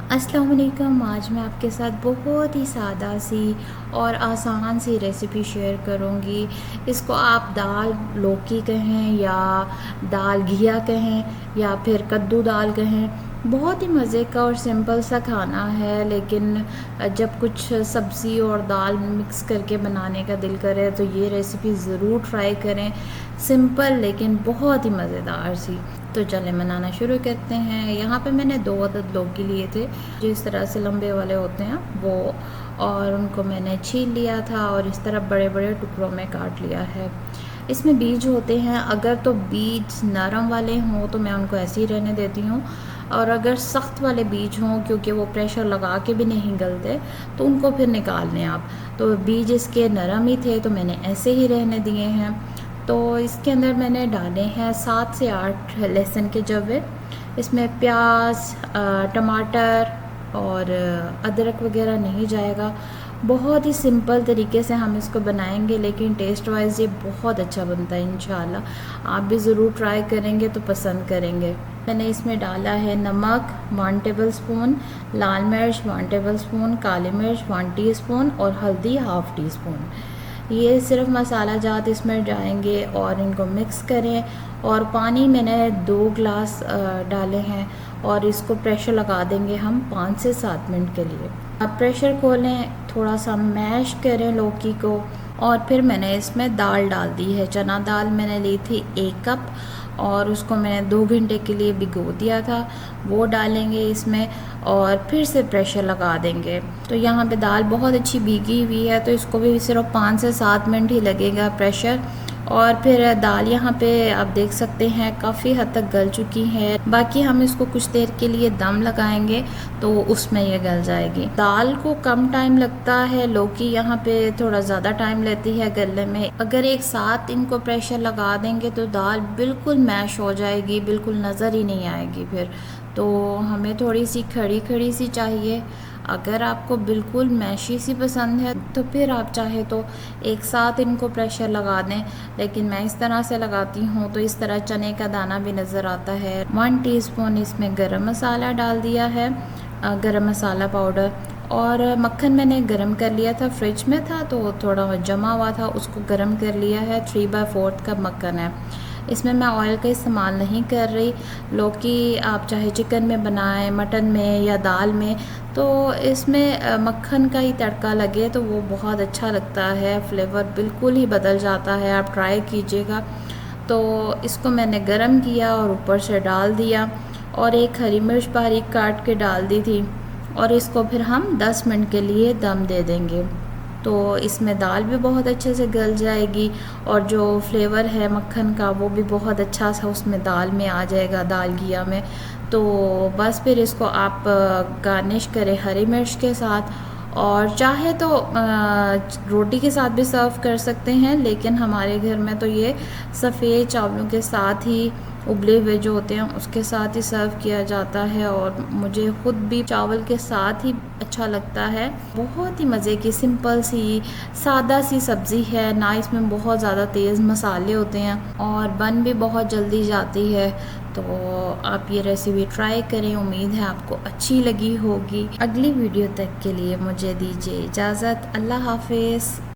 अस्सलाम वालेकुम। आज मैं आपके साथ बहुत ही सादा सी और आसान सी रेसिपी शेयर करूंगी। इसको आप दाल लौकी कहें या दाल घिया कहें या फिर कद्दू दाल कहें, बहुत ही मज़े का और सिंपल सा खाना है। लेकिन जब कुछ सब्ज़ी और दाल मिक्स करके बनाने का दिल करे तो ये रेसिपी ज़रूर ट्राई करें। सिंपल लेकिन बहुत ही मज़ेदार सी। तो चलें बनाना शुरू करते हैं। यहाँ पे मैंने 2 अदद लौकी लिए थे, जो इस तरह से लंबे वाले होते हैं वो, और उनको मैंने छील लिया था और इस तरह बड़े बड़े टुकड़ों में काट लिया है। इसमें बीज होते हैं, अगर तो बीज नरम वाले हों तो मैं उनको ऐसे ही रहने देती हूँ, और अगर सख्त वाले बीज हों क्योंकि वो प्रेशर लगा के भी नहीं गलते तो उनको फिर निकाल लें आप। तो बीज इसके नरम ही थे तो मैंने ऐसे ही रहने दिए हैं। तो इसके अंदर मैंने डाले हैं 7 से 8 लहसुन के जवे। इसमें प्याज, टमाटर और अदरक वगैरह नहीं जाएगा। बहुत ही सिंपल तरीके से हम इसको बनाएंगे, लेकिन टेस्ट वाइज ये बहुत अच्छा बनता है इंशाल्लाह। आप भी ज़रूर ट्राई करेंगे तो पसंद करेंगे। मैंने इसमें डाला है नमक 1 टेबल स्पून, लाल मिर्च 1 टेबल स्पून, काली मिर्च 1 टीस्पून और हल्दी ½ टीस्पून। ये सिर्फ मसाला जात इसमें जाएंगे और इनको मिक्स करें। और पानी मैंने 2 ग्लास डाले हैं और इसको प्रेशर लगा देंगे हम 5 से 7 मिनट के लिए। अब प्रेशर खोलें, थोड़ा सा मैश करें लौकी को, और फिर मैंने इसमें दाल डाल दी है। चना दाल मैंने ली थी 1 कप और उसको मैंने 2 घंटे के लिए भिगो दिया था। वो डालेंगे इसमें और फिर से प्रेशर लगा देंगे। तो यहाँ पे दाल बहुत अच्छी भीगी हुई है तो इसको भी सिर्फ 5 से 7 मिनट ही लगेगा प्रेशर। और फिर दाल यहाँ पे आप देख सकते हैं काफ़ी हद तक गल चुकी है। बाकी हम इसको कुछ देर के लिए दम लगाएंगे तो उसमें ये गल जाएगी। दाल को कम टाइम लगता है, लौकी यहाँ पे थोड़ा ज़्यादा टाइम लेती है गलने में। अगर एक साथ इनको प्रेशर लगा देंगे तो दाल बिल्कुल मैश हो जाएगी, बिल्कुल नज़र ही नहीं आएगी फिर। तो हमें थोड़ी सी खड़ी खड़ी सी चाहिए। अगर आपको बिल्कुल मैशी सी पसंद है तो फिर आप चाहे तो एक साथ इनको प्रेशर लगा दें, लेकिन मैं इस तरह से लगाती हूँ तो इस तरह चने का दाना भी नज़र आता है। 1 टीस्पून इसमें गरम मसाला डाल दिया है, गरम मसाला पाउडर। और मक्खन मैंने गरम कर लिया था, फ्रिज में था तो थोड़ा जमा हुआ था, उसको गरम कर लिया है। 3/4 कप मक्खन है। इसमें मैं ऑयल का इस्तेमाल नहीं कर रही। लौकी आप चाहे चिकन में बनाएं, मटन में या दाल में, तो इसमें मक्खन का ही तड़का लगे तो वो बहुत अच्छा लगता है, फ्लेवर बिल्कुल ही बदल जाता है। आप ट्राई कीजिएगा। तो इसको मैंने गरम किया और ऊपर से डाल दिया, और एक हरी मिर्च बारीक काट के डाल दी थी, और इसको फिर हम 10 मिनट के लिए दम दे देंगे। तो इसमें दाल भी बहुत अच्छे से गल जाएगी और जो फ्लेवर है मक्खन का वो भी बहुत अच्छा सा उसमें दाल में आ जाएगा, दाल घिया में। तो बस फिर इसको आप गार्निश करें हरी मिर्च के साथ, और चाहे तो रोटी के साथ भी सर्व कर सकते हैं, लेकिन हमारे घर में तो ये सफ़ेद चावलों के साथ ही, उबले हुए जो होते हैं उसके साथ ही सर्व किया जाता है, और मुझे ख़ुद भी चावल के साथ ही अच्छा लगता है। बहुत ही मज़े की सिंपल सी सादा सी सब्ज़ी है, ना इसमें बहुत ज़्यादा तेज़ मसाले होते हैं और बन भी बहुत जल्दी जाती है। तो आप ये रेसिपी ट्राई करें, उम्मीद है आपको अच्छी लगी होगी। अगली वीडियो तक के लिए मुझे दीजिए इजाज़त। अल्लाह हाफ़िज़।